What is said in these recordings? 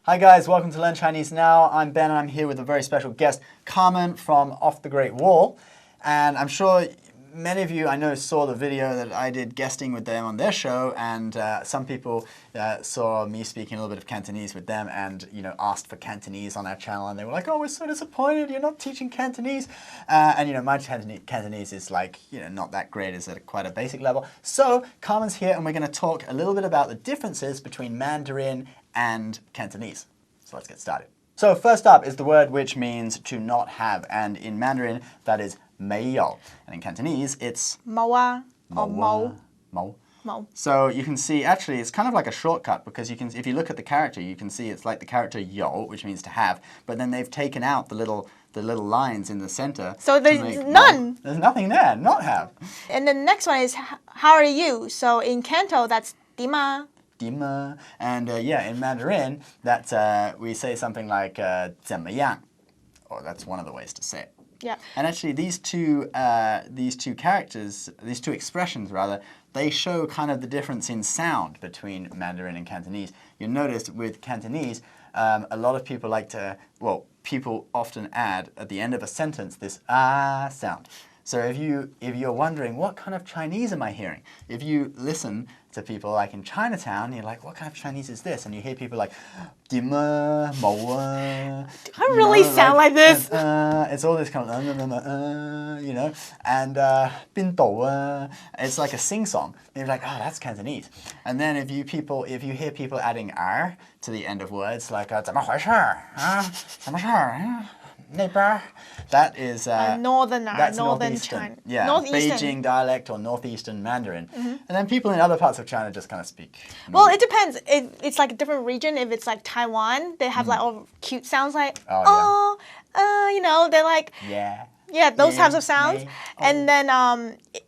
Hi guys, welcome to Learn Chinese Now. I'm Ben and I'm here with a very special guest, Carmen from Off the Great Wall. And I'm sure many of you, I know, saw the video that I did guesting with them on their show, and some people saw me speaking a little bit of Cantonese with them and, asked for Cantonese on our channel, and they were like, oh, we're so disappointed you're not teaching Cantonese. And, my Cantonese is like, not that great, it's at quite a basic level. So Carmen's here and we're going to talk a little bit about the differences between Mandarin and Cantonese. So let's get started. So first up is the word which means to not have, and in Mandarin that is 没有, and in Cantonese it's 冇啊, or 冇. 冇. So you can see, actually, it's kind of like a shortcut, because if you look at the character, you can see it's like the character 有, which means to have, but then they've taken out the little lines in the center. So there's none. There's nothing there, not have. And the next one is how are you? So in Canto, that's ดี吗? ดี吗? And in Mandarin, that's we say something like 怎么样? Or that's one of the ways to say it. Yeah. And actually, these two expressions rather, they show kind of the difference in sound between Mandarin and Cantonese. You'll notice with Cantonese, a lot of people people often add at the end of a sentence this ah sound. So if you're wondering, what kind of Chinese am I hearing? If you listen to people like in Chinatown, you're like, what kind of Chinese is this? And you hear people like, 點啊,冇啊. I really sound like this. It's all this kind of, and 邊度啊? It's like a sing-song. And you're like, oh, that's Cantonese. And then if you hear people adding r to the end of words, like, 怎么回事? 怎么事? Neighbor. That is northern northeastern. China. Yeah, Northeastern. Beijing dialect or northeastern Mandarin. And then people in other parts of China just kind of speak. Well, it depends. It's like a different region. If it's like Taiwan, they have like all cute sounds like they're like those types of sounds. Yeah, And then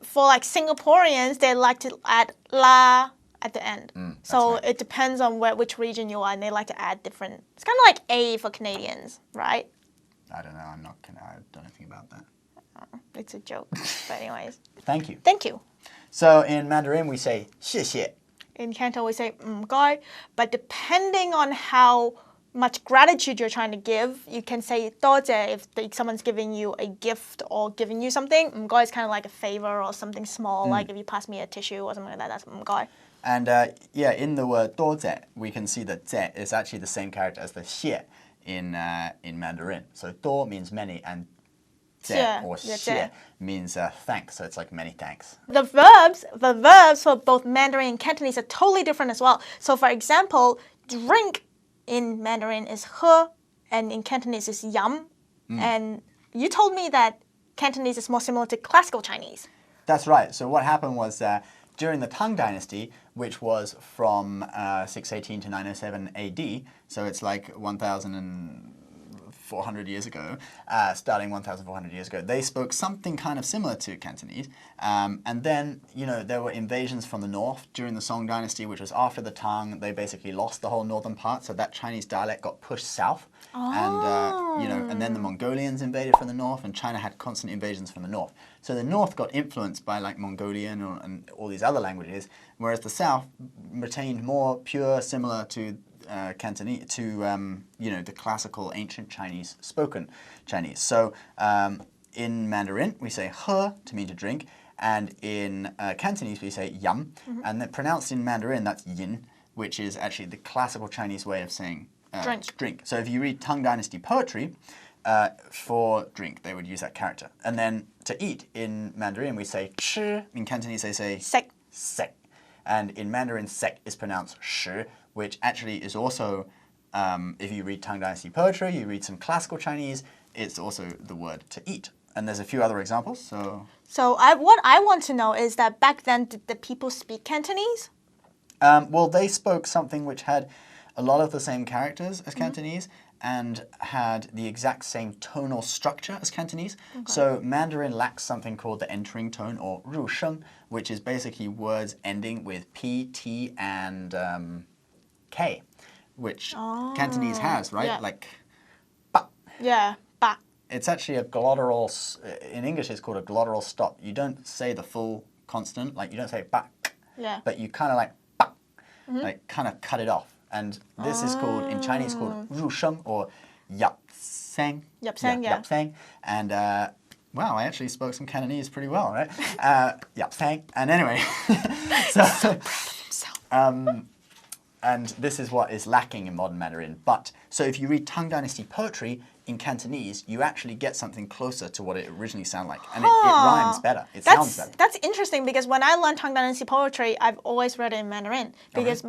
for like Singaporeans, they like to add la at the end. So right. It depends on which region you are, and they like to add different. It's kind of like A for Canadians, right? I don't know. I don't know anything about that. It's a joke. But anyways. Thank you. Thank you. So in Mandarin we say 谢谢. In Canton we say 唔該. But depending on how much gratitude you're trying to give, you can say 多謝 if someone's giving you a gift or giving you something. 唔該 is kind of like a favor or something small, like if you pass me a tissue or something like that, that's 唔該. And in the word 多謝, we can see that 謝 is actually the same character as the 谢 in Mandarin. So 多 means many, and 謝 or 謝 means thanks. So it's like many thanks. The verbs for both Mandarin and Cantonese are totally different as well. So for example, drink in Mandarin is 喝, and in Cantonese is 飲. And you told me that Cantonese is more similar to classical Chinese. That's right. So what happened was during the Tang Dynasty, which was from 618 to 907 AD, so it's like 1,400 years ago, starting 1,400 years ago, they spoke something kind of similar to Cantonese. And then, there were invasions from the north during the Song Dynasty, which was after the Tang. They basically lost the whole northern part, so that Chinese dialect got pushed south. And then the Mongolians invaded from the north, and China had constant invasions from the north. So the north got influenced by like Mongolian and all these other languages, whereas the south retained more pure, similar to Cantonese, to the classical ancient Chinese, spoken Chinese. So in Mandarin we say 喝 to mean to drink, and in Cantonese we say 飲, and then pronounced in Mandarin that's yin, which is actually the classical Chinese way of saying drink. So if you read Tang Dynasty poetry, for drink they would use that character. And then to eat in Mandarin we say 吃. In Cantonese they say 食. And in Mandarin, sek is pronounced shi, which actually is also, if you read Tang Dynasty poetry, you read some classical Chinese, it's also the word to eat. And there's a few other examples. So what I want to know is that back then, did the people speak Cantonese? Well, they spoke something which had a lot of the same characters as Cantonese, and had the exact same tonal structure as Cantonese. Okay. So Mandarin lacks something called the entering tone, or 入声, which is basically words ending with P, T, and K, which Cantonese has, right? Yeah. Like, ba. Yeah, ba. It's actually a glottal, in English it's called a glottal stop. You don't say the full consonant, like you don't say ba, but you kind of like ba, like kind of cut it off. and this is called, in Chinese, called 入声 or 入声. 入聲, yeah. 入聲. And, wow, I actually spoke some Cantonese pretty well, right? 入聲. And anyway, and this is what is lacking in modern Mandarin. But, so if you read Tang Dynasty poetry in Cantonese, you actually get something closer to what it originally sounded like. And it rhymes better. It sounds better. That's interesting because when I learned Tang Dynasty poetry, I've always read it in Mandarin. Because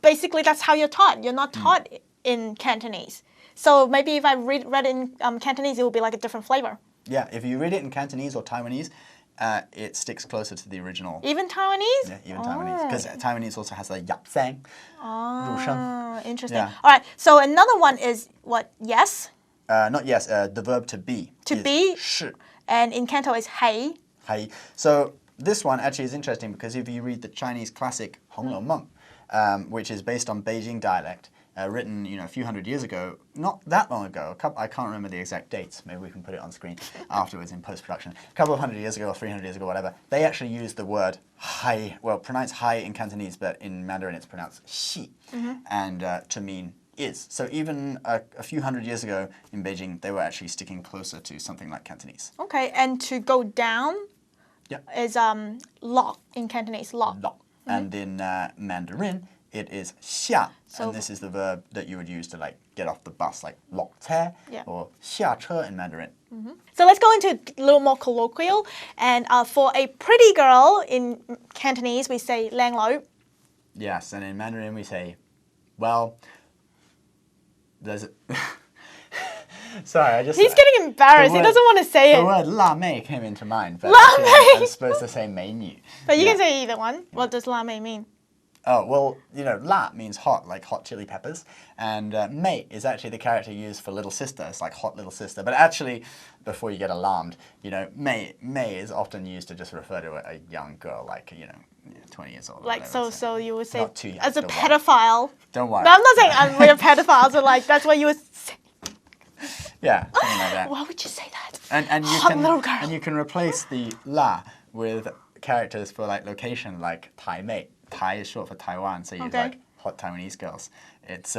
basically that's how you're taught. You're not taught in Cantonese. So maybe if I read it in Cantonese, it will be like a different flavor. Yeah, if you read it in Cantonese or Taiwanese, it sticks closer to the original. Even Taiwanese? Yeah, even Taiwanese. Because Taiwanese also has the yap sang. Oh, interesting. Yeah. All right, so another one is what? Yes? Not yes, the verb to be. To be? 是. And in Canto is hei. Hei. So this one actually is interesting because if you read the Chinese classic Hong Lou Meng, which is based on Beijing dialect, written a few hundred years ago, not that long ago, I can't remember the exact dates, maybe we can put it on screen afterwards in post-production, a couple of 100 years ago or 300 years ago, whatever, they actually used the word hai, well, pronounced hai in Cantonese, but in Mandarin it's pronounced xi, and to mean is. So even a few hundred years ago in Beijing, they were actually sticking closer to something like Cantonese. Okay, and to go down is lo in Cantonese, lo. Lo. And in Mandarin, it is xia, and this is the verb that you would use to like get off the bus, like 落车 or 下车 in Mandarin. So let's go into a little more colloquial. And for a pretty girl in Cantonese, we say 靚女. Yes, and in Mandarin we say, well, there's. Sorry, I just. He's getting embarrassed. He doesn't want to say it. The word 辣妹 came into mind, but I'm supposed to say 美女. But you can say either one. What does 辣妹 mean? Oh, well, 辣 means hot, like hot chili peppers. And mei is actually the character used for little sister. It's like hot little sister. But actually, before you get alarmed, mei is often used to just refer to a young girl, like, 20 years old. Like, so you would say, not too young, as a don't pedophile. Worry. Don't worry. No, I'm not saying we're pedophiles, but like, that's what you would say. Yeah, something like that. Why would you say that? And you hot little girl. And you can replace the la with characters for like location, like Tai Mei. Tai is short for Taiwan, so you use like hot Taiwanese girls. It's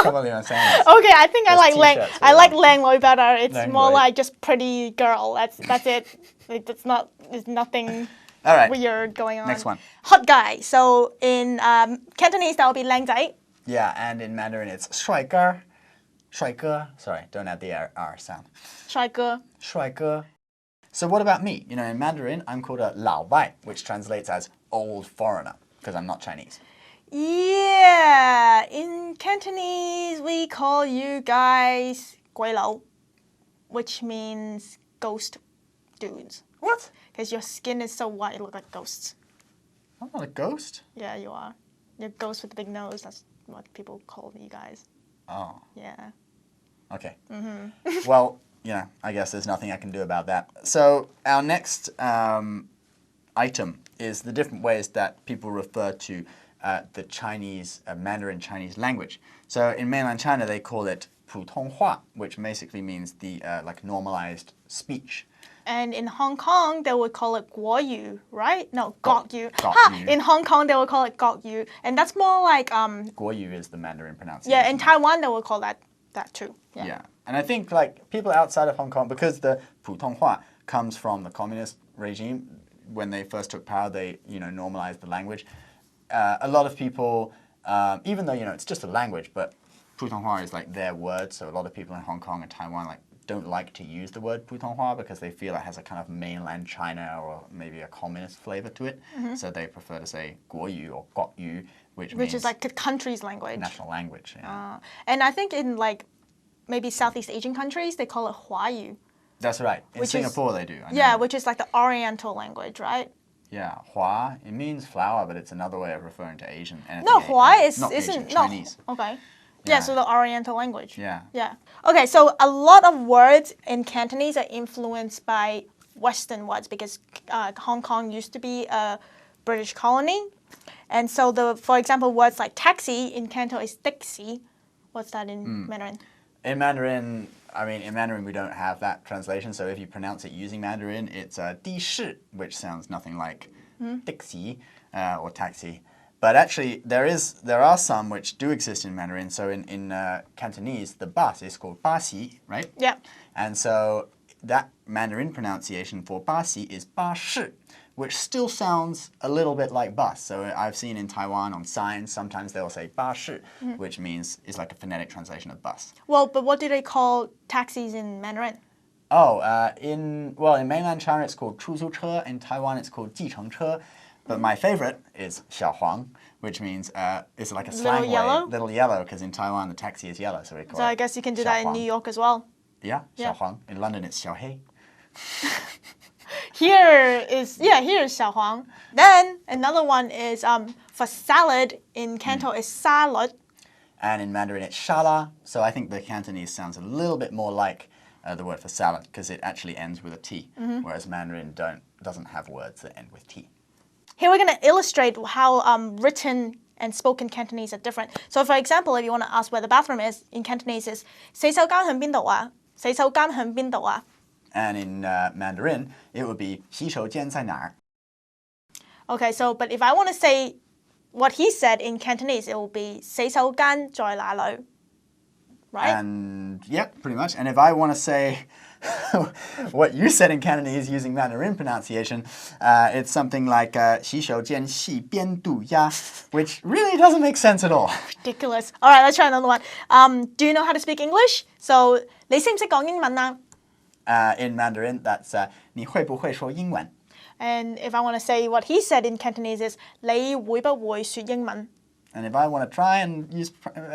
probably not saying this. Okay, I think I like Lang Loi better. It's Lang more Loi. like just pretty girl. That's it. Like, there's nothing All right. weird going on. Next one. Hot guy. So in Cantonese that would be 靚仔. Yeah, and in Mandarin it's 帅哥. 帅哥. Sorry, don't add the R sound. 帥哥. 帅哥. So what about me? In Mandarin, I'm called a 老外, which translates as old foreigner, because I'm not Chinese. Yeah, in Cantonese we call you guys 鬼佬, which means ghost dudes. What? Because your skin is so white, you look like ghosts. I'm not a ghost. Yeah, you are. You're a ghost with a big nose. That's what people call you guys. Oh. Yeah. Okay. Well, I guess there's nothing I can do about that. So our next item is the different ways that people refer to the Chinese, Mandarin Chinese language. So in mainland China, they call it 普通话, which basically means the like normalized speech. And in Hong Kong, they would call it 国语, right? No, 国语. In Hong Kong, they would call it 国语. And that's more like... 国语 is the Mandarin pronunciation. Yeah, in Taiwan, they would call that too. Yeah. And I think like people outside of Hong Kong, because the 普通话 comes from the communist regime, when they first took power, they normalized the language. A lot of people, even though it's just a language, but 普通话 is like their word. So a lot of people in Hong Kong and Taiwan don't like to use the word 普通话because they feel it has a kind of mainland China or maybe a communist flavor to it. So they prefer to say 国语 or 国语, which means is like the country's language. National language. Yeah. And I think in like maybe Southeast Asian countries, they call it 华语. That's right. In Singapore, they do. Yeah, which is like the Oriental language, right? Yeah, hua, it means flower, but it's another way of referring to Asian. No, hua isn't Chinese. No. Okay. Yeah, so the Oriental language. Yeah. Yeah. Okay, so a lot of words in Cantonese are influenced by Western words because Hong Kong used to be a British colony. And so for example, words like taxi in Canto is taxi. What's that in Mandarin? In Mandarin, in Mandarin we don't have that translation. So if you pronounce it using Mandarin, it's 的士, which sounds nothing like taxi or taxi. But actually, there are some which do exist in Mandarin. So in Cantonese, the bus is called ba xi, right? Yeah. And so that Mandarin pronunciation for ba xi is ba shi, which still sounds a little bit like bus. So I've seen in Taiwan on signs, sometimes they'll say ba shi, which means is like a phonetic translation of bus. Well, but what do they call taxis in Mandarin? Oh, in mainland China it's called 出租车. In Taiwan it's called 计程车. But my favorite is 小黄, which means it's like a slang way. Little yellow, because in Taiwan the taxi is yellow, so we call it. So I guess you can do that in New York as well. Yeah, 小黄. In London it's 小黑. Here is 小黄. Then another one is for salad in Canton is salad. And in Mandarin it's 沙拉. So I think the Cantonese sounds a little bit more like the word for salad, because it actually ends with a T, whereas Mandarin doesn't have words that end with T. Here we're going to illustrate how written and spoken Cantonese are different. So for example, if you want to ask where the bathroom is, in Cantonese is 洗手間喺邊度啊?洗手間喺邊度啊? And in Mandarin, it would be 洗手間在哪兒? Okay, so but if I want to say what he said in Cantonese, it will be 洗手間在哪裡? Right? And yeah, pretty much. And if I want to say what you said in Cantonese using Mandarin pronunciation, it's something like 洗手間係邊度呀, which really doesn't make sense at all. Ridiculous. All right, let's try another one. Do you know how to speak English? So 你識唔識講英文啊? In Mandarin, that's 你會不會說英文? And if I want to say what he said in Cantonese is 你會不會說英文? And if I want to try and use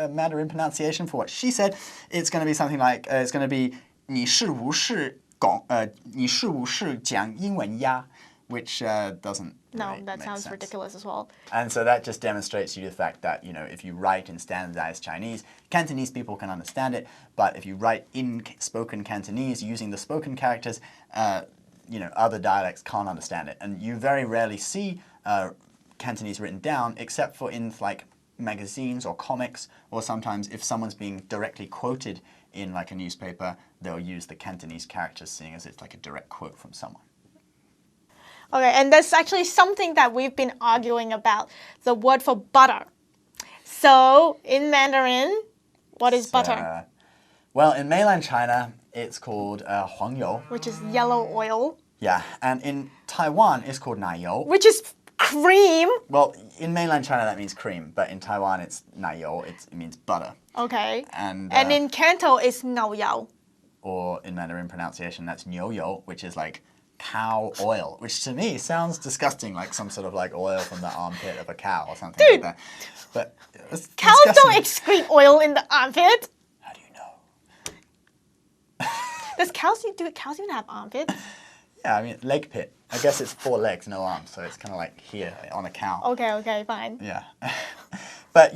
Mandarin pronunciation for what she said, it's going to be something like, it's going to be 你是不是講英文呀? Which doesn't really that make sounds sense. ridiculous as well. And so that just demonstrates to you the fact that, if you write in standardized Chinese, Cantonese people can understand it, but if you write in spoken Cantonese using the spoken characters, other dialects can't understand it. And you very rarely see Cantonese written down, except for in like magazines or comics, or sometimes if someone's being directly quoted in like a newspaper, they'll use the Cantonese characters, seeing as it's like a direct quote from someone. Okay, and that's actually something that we've been arguing about, the word for butter. So in Mandarin, what is butter? Well, in mainland China, it's called 黄油, which is yellow oil. Yeah, and in Taiwan, it's called 奶油, which is cream. Well, in mainland China, that means cream, but in Taiwan, it's 奶油. It means butter. Okay. And in Canton, it's 牛油. Or in Mandarin pronunciation, that's 牛油, which is like cow oil, which to me sounds disgusting, like some sort of like oil from the armpit of a cow or something like that. But cows don't excrete oil in the armpit. How do you know? Do cows even have armpits? Yeah, I mean, leg pit. I guess it's 4 legs, no arms, so it's kind of like here on a cow. Okay, fine. Yeah. But,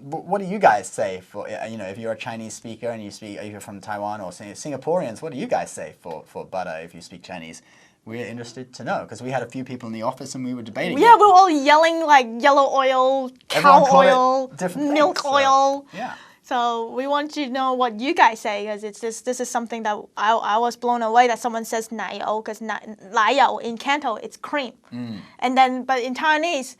what do you guys say for, if you're a Chinese speaker and you're from Taiwan or Singaporeans, what do you guys say for butter if you speak Chinese? We're interested to know, because we had a few people in the office and we were debating. Yeah, we were all yelling like yellow oil, cow oil, milk oil. Yeah. So we want to know what you guys say, because this is something that I was blown away that someone says 奶油, because 奶油 in Canton it's cream. And then, but in Taiwanese,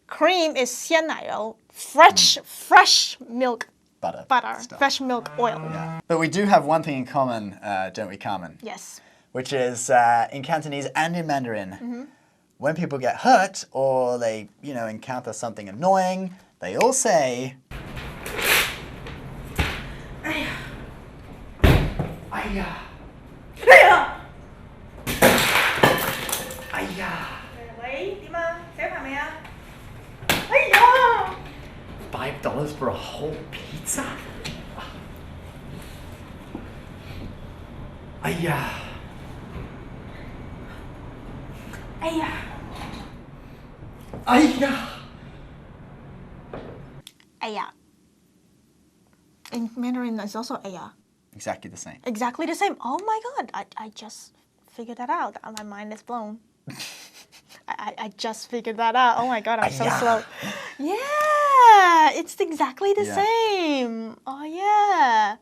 cream is 鲜奶油, fresh milk. Butter. Stuff. Fresh milk oil. Yeah. But we do have one thing in common, don't we, Carmen? Yes. Which is in Cantonese and in Mandarin, when people get hurt or they, encounter something annoying, they all say, 哎呀 哎呀 哎呀 喂，點啊？寫牌未啊？哎呀 $5 for a whole pizza? 哎呀 哎呀 哎呀 哎呀 In Mandarin, there's also 哎呀 Exactly the same. Exactly the same. Oh my god, I just figured that out. My mind is blown. I just figured that out. Oh my god, I'm so slow. Yeah, it's exactly the same. Oh yeah.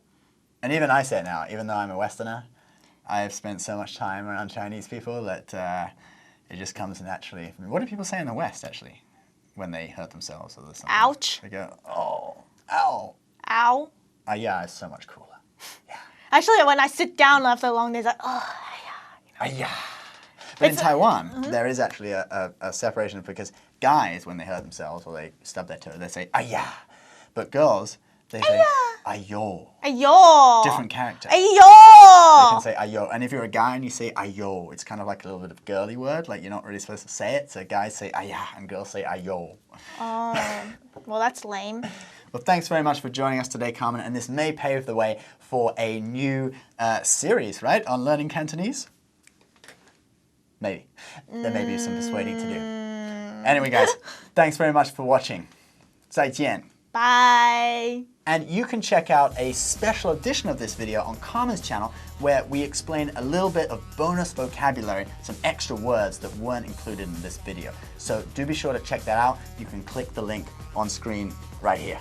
And even I say it now, even though I'm a Westerner, I have spent so much time around Chinese people that it just comes naturally. What do people say in the West, actually? when they hurt themselves or something. Ouch. They go, oh, ow. Ow. Yeah, it's so much cooler. Yeah. Actually, when I sit down after a long day, it's like, oh, Yeah. But in Taiwan, there is actually a separation because guys, when they hurt themselves or they stub their toe, they say, yeah. But girls, they say, ayo. Ayo. Different character. Ayo. They can say ayo. And if you're a guy and you say ayo, it's kind of like a little bit of a girly word. Like you're not really supposed to say it. So guys say aya and girls say ayo. Oh, well, that's lame. Well, thanks very much for joining us today, Carmen. And this may pave the way for a new series, right, on learning Cantonese? Maybe. There may be some persuading to do. Anyway, guys, thanks very much for watching. 再见. Bye. And you can check out a special edition of this video on Carmen's channel where we explain a little bit of bonus vocabulary, some extra words that weren't included in this video. So do be sure to check that out. You can click the link on screen right here.